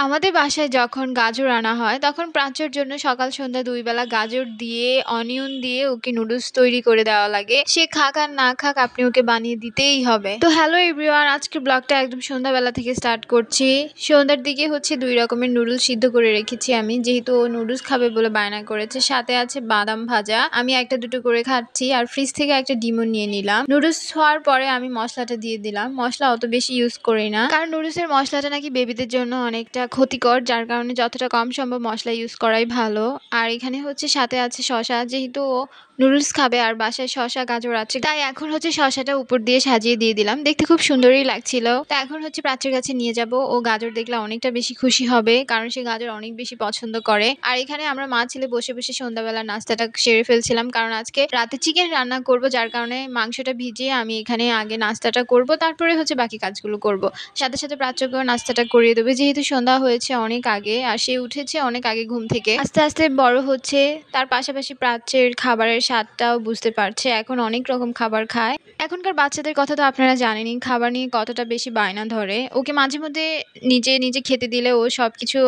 আমাদের বাসায় যখন গাজর আনা হয় তখন প্রাচ্যর জন্য সকাল সন্ধ্যা ২ বেলা গাজর দিয়ে অনিয়ন দিয়ে ওকে নুডলস তৈরি করে দেওয়া লাগে। সে খাক আর না খাক আপনি ওকে বানিয়ে দিতেই হবে। তো হ্যালো এভরিওয়ান, আজকের ব্লগটা একদম সন্ধ্যাবেলা থেকে স্টার্ট করছি। সন্ধ্যার দিকে হচ্ছে ২ রকমের নুডলস সিদ্ধ করে রেখেছি আমি, যেহেতু ও নুডলস খাবে বলে বায়না করেছে। সাথে আছে বাদাম ভাজা, আমি একটা দুটো করে খাচ্ছি। আর ফ্রিজ থেকে একটা ডিমও নিয়ে নিলাম। নুডলস হওয়ার পরে আমি মশলাটা দিয়ে দিলাম। মশলা অত বেশি ইউজ করি না, কারণ নুডলসের মশলাটা নাকি বেবিদের জন্য অনেকটা ক্ষতিকর, যার কারণে যতটা কম সম্ভব মশলা ইউজ করাই ভালো। আর এখানে হচ্ছে সাথে আছে শসা, যেহেতু ও নুডলস খাবে আর বাসায় শসা গাজর আছে, তাই এখন হচ্ছে শসাটা উপর দিয়ে সাজিয়ে দিয়ে দিলাম। দেখতে খুব সুন্দরই লাগছিল। তো এখন হচ্ছে প্রাচ্যের কাছে নিয়ে যাব। ও গাজর দেখলে অনেকটা বেশি খুশি হবে, কারণ সে গাজর অনেক বেশি পছন্দ করে। আর এখানে আমরা মা ছেলে বসে বসে সন্ধ্যাবেলা নাস্তাটা সেরে ফেলছিলাম, কারণ আজকে রাতে চিকেন রান্না করব, যার কারণে মাংসটা ভিজিয়ে আমি এখানে আগে নাস্তাটা করব, তারপরে হচ্ছে বাকি কাজগুলো করব। সাথে সাথে প্রাচ্যকেও নাস্তাটা করিয়ে দেবে, যেহেতু সন্ধ্যা হয়েছে অনেক আগে আর সে উঠেছে অনেক আগে ঘুম থেকে। আস্তে আস্তে বড় হচ্ছে, তার পাশাপাশি প্রাচ্যের খাবারের স্বাদটাও বুঝতে পারছে। এখন অনেক রকম খাবার খায়। এখনকার বাচ্চাদের কথা তো আপনারা জানেনই, খাবার নিয়ে কতটা বেশি বায়না ধরে। ওকে মাঝে মধ্যে নিজে নিজে খেতে দিলে ও সবকিছু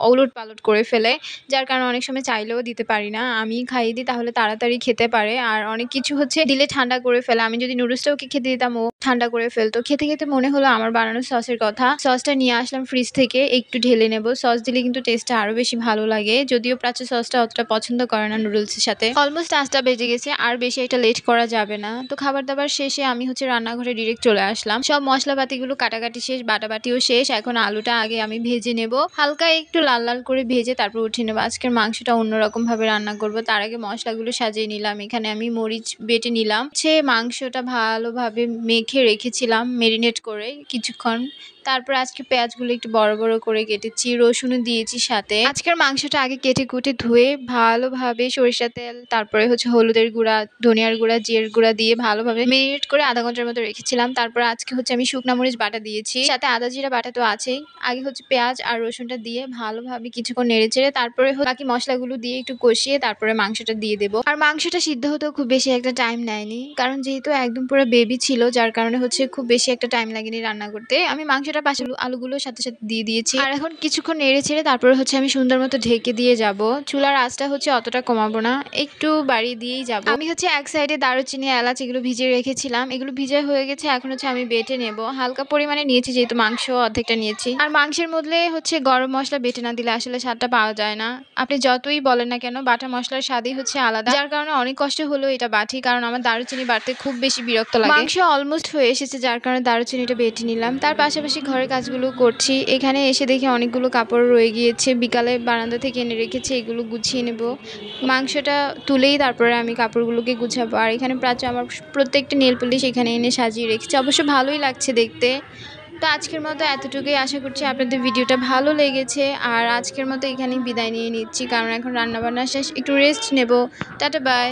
ওলট পালট করে ফেলে, যার কারণে অনেক সময় চাইলেও দিতে পারি না। আমি খাইয়ে দিই, তাহলে তাড়াতাড়ি খেতে পারে। আর অনেক কিছু হচ্ছে দিলে ঠান্ডা করে ফেলে। আমি যদি নুডলসটা ওকে খেতে দিতাম, ও ঠান্ডা করে ফেলতো। খেতে খেতে মনে হলো আমার বানানো সসের কথা। সসটা নিয়ে আসলাম ফ্রিজ থেকে, একটু ঢেলে নেব। সস দিলে কিন্তু টেস্টটা আরো বেশি ভালো লাগে, যদিও প্রাচ্য সসটা অতটা পছন্দ করে না নুডলসের সাথে। অলমোস্ট 5টা বেজে গেছে, আর বেশি একটা লেট করা যাবে না। তো খাবার দাবার শেষে আমি হচ্ছে রান্নাঘরে ডিরেক্ট চলে আসলাম। সব মশলাপাতিগুলো কাটাকাটি শেষ, বাটাবাটিও শেষ। এখন আলুটা আগে আমি ভেজে নেব, হালকা একটু লাল লাল করে ভেজে তারপর উঠিয়ে নেবো। আজকের মাংসটা অন্যরকম ভাবে রান্না করব। তার আগে মশলাগুলো সাজিয়ে নিলাম। এখানে আমি মরিচ বেটে নিলাম। মাংসটা ভালোভাবে মেখে রেখেছিলাম মেরিনেট করে কিছুক্ষণ। তারপর আজকে পেঁয়াজগুলো একটু বড় বড় করে কেটেছি, রসুনও দিয়েছি সাথে। আজকের মাংসটা আগে কেটে কুটে ধুয়ে ভালোভাবে সরিষা তেল, তারপরে হচ্ছে হলুদের গুঁড়া, ধনিয়ার গুঁড়া, জিরের গুঁড়া দিয়ে ভালোভাবে মেরিনেট করে আধা ঘন্টার মতো রেখেছিলাম। তারপর আজকে হচ্ছে আমি শুকনা মরিচ বাটা দিয়েছি, সাথে আদা জিরা বাটা তো আছেই। আগে হচ্ছে পেঁয়াজ আর রসুনটা দিয়ে ভালোভাবে কিছুক্ষণ নেড়ে চেড়ে তারপরে বাকি মশলাগুলো দিয়ে একটু কষিয়ে তারপরে মাংসটা দিয়ে দেবো। আর মাংসটা সিদ্ধ হতেও খুব বেশি একটা টাইম নেয়নি, কারণ যেহেতু একদম পুরো বেবি ছিল, যার কারণে হচ্ছে খুব বেশি একটা টাইম লাগেনি রান্না করতে। আমি মাংসটা পাশে আলুগুলোর সাথে সাথে দিয়ে দিয়েছি। আর এখন কিছুক্ষণ নেড়ে ছেড়ে তারপরে হচ্ছে আমি সুন্দর মতো ঢেকে দিয়ে যাব। চুলার আঁচটা হচ্ছে অতটা কমাবো না, একটু বাড়িয়ে দিয়েই যাব। আমি হচ্ছে এক সাইডে দারুচিনি এলাচ এগুলো ভিজিয়ে রেখেছিলাম, এগুলো ভিজে হয়ে গেছে। এখন হচ্ছে আমি বেটে নেব, হালকা পরিমাণে নিয়েছি যেহেতু মাংস অর্ধেকটা নিয়েছি। আর মাংসের মধ্যে হচ্ছে গরম মশলা বেটে না দিলে আসলে স্বাদটা পাওয়া যায় না। আপনি যতই বলেন না কেন, বাটা মশলার স্বাদই হচ্ছে আলাদা, যার কারণে অনেক কষ্ট হলেও এটা বাটি, কারণ আমার দারুচিনি বাটতে খুব বেশি বিরক্ত লাগে। মাংস অলমোস্ট হয়ে এসেছে, যার কারণে দারুচিনিটা বেটে নিলাম। তার পাশাপাশি ঘরের কাজগুলো করছি। এখানে এসে দেখি অনেকগুলো কাপড় রয়ে গিয়েছে, বিকালে বারান্দা থেকে এনে রেখেছি, এগুলো গুছিয়ে নেব। মাংসটা তুলেই তারপরে আমি কাপড়গুলোকে গুছাবো। আর এখানে প্রাচ্য আমার প্রত্যেকটা নেল পলিশ এখানে এনে সাজিয়ে রেখেছি, অবশ্য ভালোই লাগছে দেখতে। তো আজকের মতো এতটুকুই, আশা করছি আপনাদের ভিডিওটা ভালো লেগেছে। আর আজকের মতো এখানেই বিদায় নিয়ে নিচ্ছি, কারণ এখন রান্নাবান্না শেষ, একটু রেস্ট নেব। Tata bye.